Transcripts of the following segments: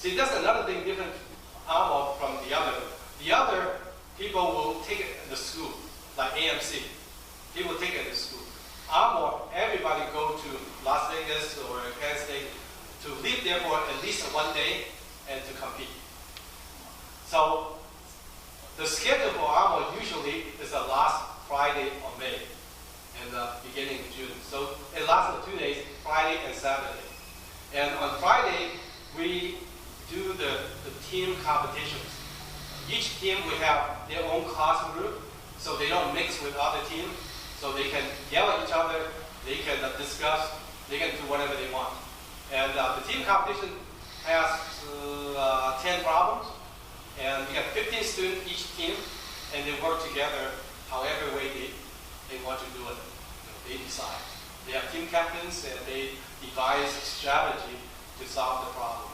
See, that's another thing different Arml from the other. The other people will take it at the school, like AMC. They will take it at the school. Arml, everybody go to Las Vegas or Kansas State to live there for at least 1 day and to compete. So the schedule for Arml usually is the last Friday of May and the beginning of June. So it lasts for 2 days, Friday and Saturday. And on Friday, we do the team competitions. Each team will have their own class group, so they don't mix with other teams. So they can yell at each other, they can discuss, they can do whatever they want. And the team competition has 10 problems, and we have 15 students each team, and they work together however way they want to do it. They decide. They have team captains, and they devise a strategy to solve the problem,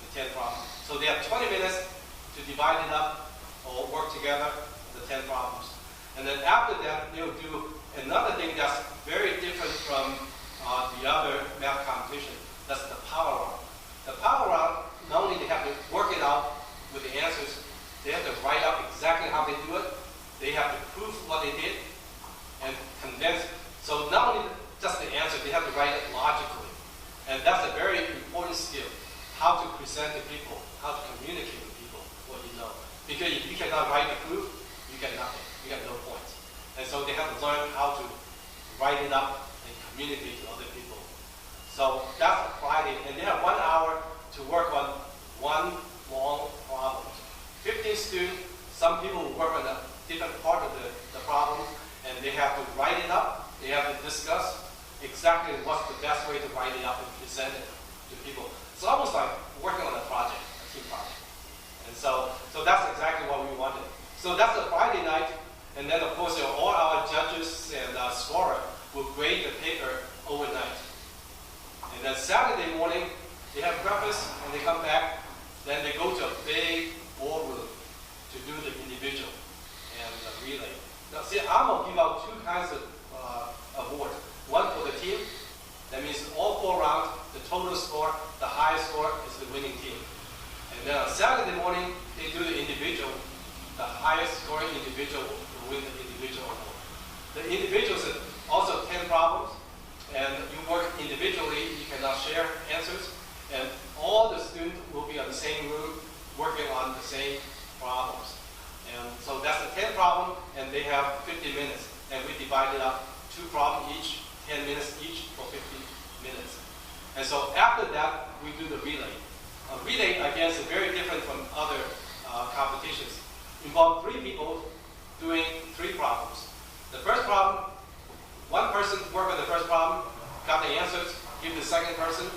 the 10 problems. So they have 20 minutes to divide it up or work together, the 10 problems. And then after that, they'll do another thing that's very different from the other math competition. That's the power round. The power round, not only they have to work it out with the answers, they have to write out exactly how they do it. They have to prove what they did and condense. So not only just the answer, they have to write it logically. And that's a very important skill, how to present to people, how to communicate with people what you know. Because if you cannot write the proof, you get nothing. You get no points. And so they have to learn how to write it up and communicate to other people. So that's Friday. And they have 1 hour to work on one long problem. 15 students, some people will work on a different part of the problem, and they have to write it up. They have to discuss exactly what's the best way to write it up and present it to people. It's almost like working on a project, a team project. And so that's exactly what we wanted. So that's a Friday night. And then, of course, all our judges and scorer will grade the paper overnight. And then Saturday morning, they have breakfast, and they come back. Then they go to a big ballroom to do the individual and the relay. Now, see, I'm going to give out 2 kinds of awards. One for the team. That means all 4 rounds, the total score, the highest score is the winning team. And then on Saturday morning, they do the individual. The highest scoring individual will win the individual award. The individuals are also 10 problems, and you work individually, you cannot share answers, and all the students will be on the same room working on the same problems. And so that's the 10 problem, and they have 50 minutes, and we divide it up, 2 problems each, 10 minutes each for 50 minutes. And so after that, we do the relay. Relay, again, is very different from other competitions. Involve 3 people doing 3 problems. The first problem, 1 person work on the first problem, got the answers, give the second person.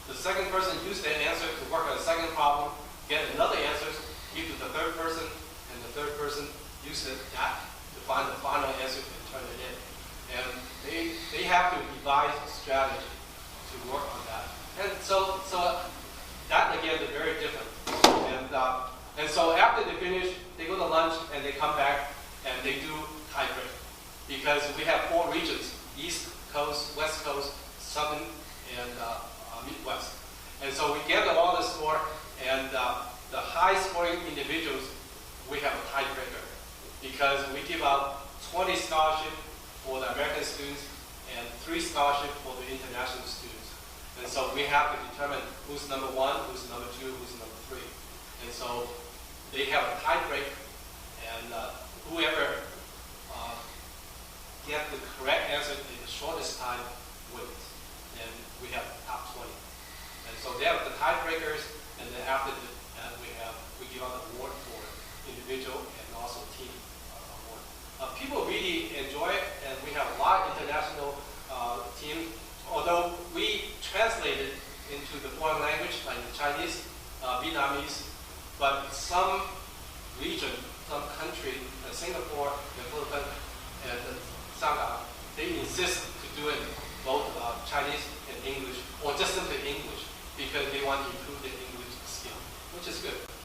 The second person use their answer to work on the second problem, get another answer, give to the third person, and the third person use that to find the final answer and turn it in. And they have to devise a strategy to work on that. And so that again is very different. And so after they finish, they go to lunch and they come back and they do tiebreak. Because we have 4 regions, East Coast, West Coast, Southern, and Midwest. And so we gather all the score, and the high scoring individuals, we have a tiebreaker. Because we give out 20 scholarships for the American students and 3 scholarships for the international students. And so we have to determine who's number 1, who's number 2, who's number 3. And so they have a tie break, and whoever get the correct answer in the shortest time wins. And we have top 20. And so they have the tiebreakers, and then after that we give out the award for individual and also team award. People really enjoy it, and we have a lot of international teams. Although we translate it into the foreign language, like the Chinese, Vietnamese, but some region, some country, Singapore, the Philippines, and Shanghai, they insist to do it both Chinese and English, or just simply English, because they want to improve their English skill, which is good.